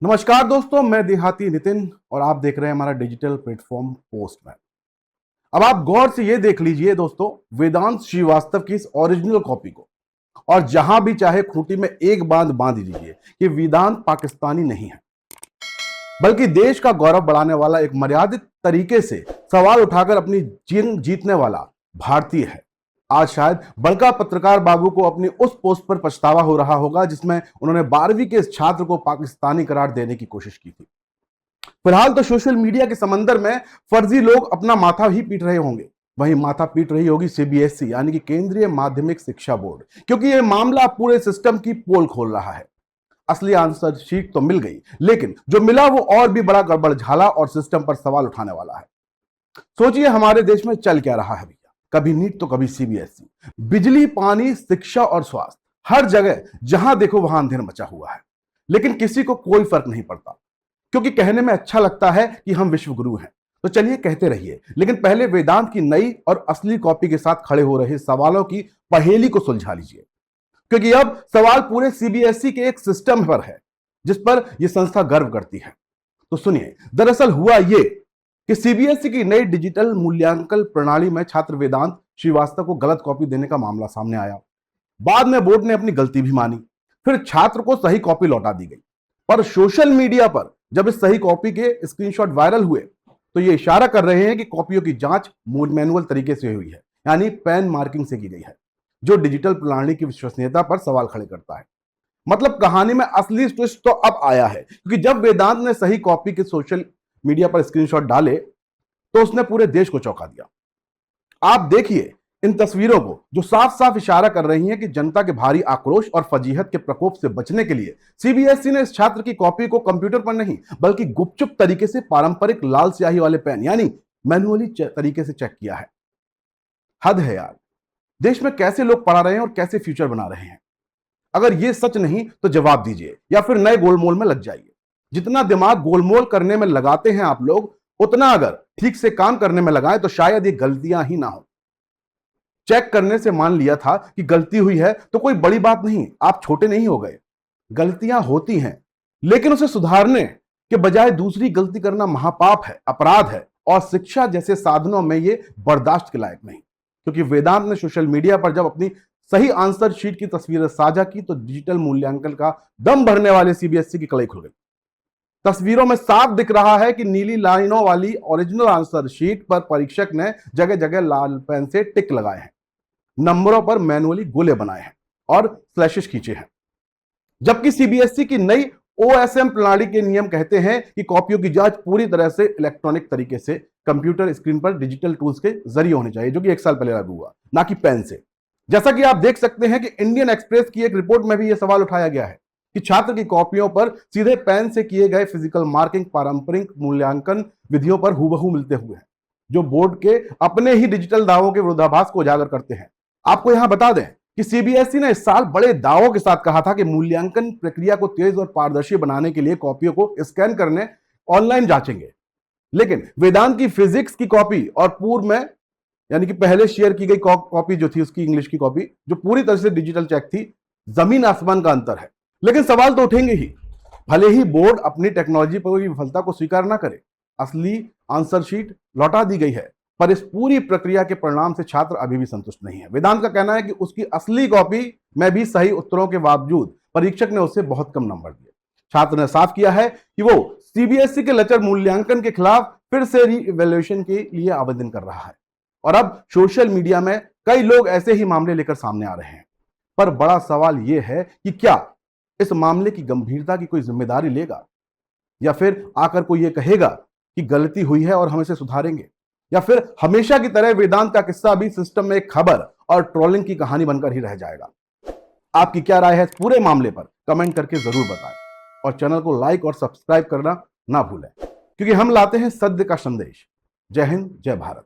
नमस्कार दोस्तों, मैं देहाती नितिन और आप देख रहे हैं हमारा डिजिटल प्लेटफॉर्म पोस्टमैन। अब आप गौर से ये देख लीजिए दोस्तों, वेदांत श्रीवास्तव की इस ओरिजिनल कॉपी को, और जहां भी चाहे खूंटी में एक बांध बांध दीजिए कि वेदांत पाकिस्तानी नहीं है, बल्कि देश का गौरव बढ़ाने वाला, एक मर्यादित तरीके से सवाल उठाकर अपनी जीत जीतने वाला भारतीय है। आज शायद बड़का पत्रकार बाबू को अपनी उस पोस्ट पर पछतावा हो रहा होगा जिसमें उन्होंने 12वीं के इस छात्र को पाकिस्तानी करार देने की कोशिश की थी। फिलहाल तो सोशल मीडिया के समंदर में फर्जी लोग अपना माथा ही पीट रहे होंगे, वहीं माथा पीट रही होगी सीबीएसई यानी कि केंद्रीय माध्यमिक शिक्षा बोर्ड, क्योंकि यह मामला पूरे सिस्टम की पोल खोल रहा है। असली आंसर शीट तो मिल गई, लेकिन जो मिला वो और भी बड़ा गड़बड़ झाला और सिस्टम पर सवाल उठाने वाला है। सोचिए हमारे देश में चल क्या रहा है भैया, कभी नीट तो कभी सीबीएसई, बिजली, पानी, शिक्षा और स्वास्थ्य, हर जगह जहां देखो वहां अंधेर मचा हुआ है। लेकिन किसी को कोई फर्क नहीं पड़ता, क्योंकि कहने में अच्छा लगता है कि हम विश्व गुरु हैं। तो चलिए कहते रहिए, लेकिन पहले वेदांत की नई और असली कॉपी के साथ खड़े हो रहे सवालों की पहेली को सुलझा लीजिए, क्योंकि अब सवाल पूरे सीबीएसई के एक सिस्टम पर है जिस पर यह संस्था गर्व करती है। तो सुनिए, दरअसल हुआ यह कि सीबीएसई की नई डिजिटल मूल्यांकन प्रणाली में छात्र वेदांत श्रीवास्तव को गलत कॉपी देने का मामला सामने आया। बाद में बोर्ड ने अपनी गलती भी मानी, फिर छात्र को सही कॉपी लौटा दी गई। पर सोशल मीडिया पर जब इस सही कॉपी के स्क्रीनशॉट वायरल हुए तो ये इशारा कर रहे हैं कि कॉपियों की जांच मैनुअल तरीके से हुई है, यानी पेन मार्किंग से की गई है, जो डिजिटल प्रणाली की विश्वसनीयता पर सवाल खड़े करता है। मतलब कहानी में असली ट्विस्ट तो अब आया है, क्योंकि जब वेदांत ने सही कॉपी के सोशल मीडिया पर स्क्रीनशॉट डाले तो उसने पूरे देश को चौंका दिया। आप देखिए इन तस्वीरों को, जो साफ साफ इशारा कर रही हैं कि जनता के भारी आक्रोश और फजीहत के प्रकोप से बचने के लिए सीबीएसई ने इस छात्र की कॉपी को कंप्यूटर पर नहीं बल्कि गुपचुप तरीके से पारंपरिक लाल स्याही वाले पेन यानी मैनुअली तरीके से चेक किया है। हद है यार, देश में कैसे लोग पढ़ा रहे हैं और कैसे फ्यूचर बना रहे हैं। अगर ये सच नहीं तो जवाब दीजिए, या फिर नए गोलमोल में लग जाइए। जितना दिमाग गोलमोल करने में लगाते हैं आप लोग, उतना अगर ठीक से काम करने में लगाएं तो शायद ये गलतियां ही ना हो। चेक करने से मान लिया था कि गलती हुई है तो कोई बड़ी बात नहीं, आप छोटे नहीं हो गए। गलतियां होती हैं, लेकिन उसे सुधारने के बजाय दूसरी गलती करना महापाप है, अपराध है, और शिक्षा जैसे साधनों में ये बर्दाश्त के लायक नहीं। क्योंकि वेदांत ने सोशल मीडिया पर जब अपनी सही आंसर शीट की तस्वीरें साझा की तो डिजिटल मूल्यांकन का दम भरने वाले सीबीएसई की कलई खुल गई। तस्वीरों में साफ दिख रहा है कि नीली लाइनों वाली ओरिजिनल आंसर शीट पर परीक्षक ने जगह जगह लाल पेन से टिक लगाए हैं, नंबरों पर मैनुअली गोले बनाए हैं और स्लैशेस खींचे हैं। जबकि सीबीएसई की नई ओएसएम प्रणाली के नियम कहते हैं कि कॉपियों की जांच पूरी तरह से इलेक्ट्रॉनिक तरीके से कंप्यूटर स्क्रीन पर डिजिटल टूल्स के जरिए होनी चाहिए, जो कि 1 साल पहले लागू हुआ, ना कि पेन से। जैसा कि आप देख सकते हैं कि इंडियन एक्सप्रेस की एक रिपोर्ट में भी यह सवाल उठाया गया है कि छात्र की कॉपियों पर सीधे पेन से किए गए फिजिकल मार्किंग पारंपरिक मूल्यांकन विधियों पर हूबहू मिलते हुए हैं, जो बोर्ड के अपने ही डिजिटल दावों के विरोधाभास को उजागर करते हैं। आपको यहां बता दें कि सीबीएसई ने इस साल बड़े दावों के साथ कहा था कि मूल्यांकन प्रक्रिया को तेज और पारदर्शी बनाने के लिए कॉपियों को स्कैन करने ऑनलाइन जांचेंगे। लेकिन वेदांत की फिजिक्स की कॉपी और पूर्व में यानी कि पहले शेयर की गई कॉपी जो थी, उसकी इंग्लिश की कॉपी जो पूरी तरह से डिजिटल चेक थी, जमीन आसमान का अंतर है। लेकिन सवाल तो उठेंगे ही, भले ही बोर्ड अपनी टेक्नोलॉजी पर विफलता को स्वीकार ना करे। असली आंसर शीट लौटा दी गई है, पर इस पूरी प्रक्रिया के परिणाम से छात्र अभी भी संतुष्ट नहीं है। वेदांत का कहना है कि उसकी असली कॉपी में भी सही उत्तरों के बावजूद परीक्षक ने उसे बहुत कम नंबर दिए। छात्र ने साफ किया है कि वो सीबीएसई के लचर मूल्यांकन के खिलाफ फिर से रीइवैल्यूएशन के लिए आवेदन कर रहा है। और अब सोशल मीडिया में कई लोग ऐसे ही मामले लेकर सामने आ रहे हैं। पर बड़ा सवाल यह है कि क्या इस मामले की गंभीरता की कोई जिम्मेदारी लेगा, या फिर आकर कोई यह कहेगा कि गलती हुई है और हम इसे सुधारेंगे, या फिर हमेशा की तरह वेदांत का किस्सा भी सिस्टम में एक खबर और ट्रोलिंग की कहानी बनकर ही रह जाएगा। आपकी क्या राय है इस पूरे मामले पर, कमेंट करके जरूर बताएं, और चैनल को लाइक और सब्सक्राइब करना ना भूलें, क्योंकि हम लाते हैं सत्य का संदेश। जय हिंद, जय भारत।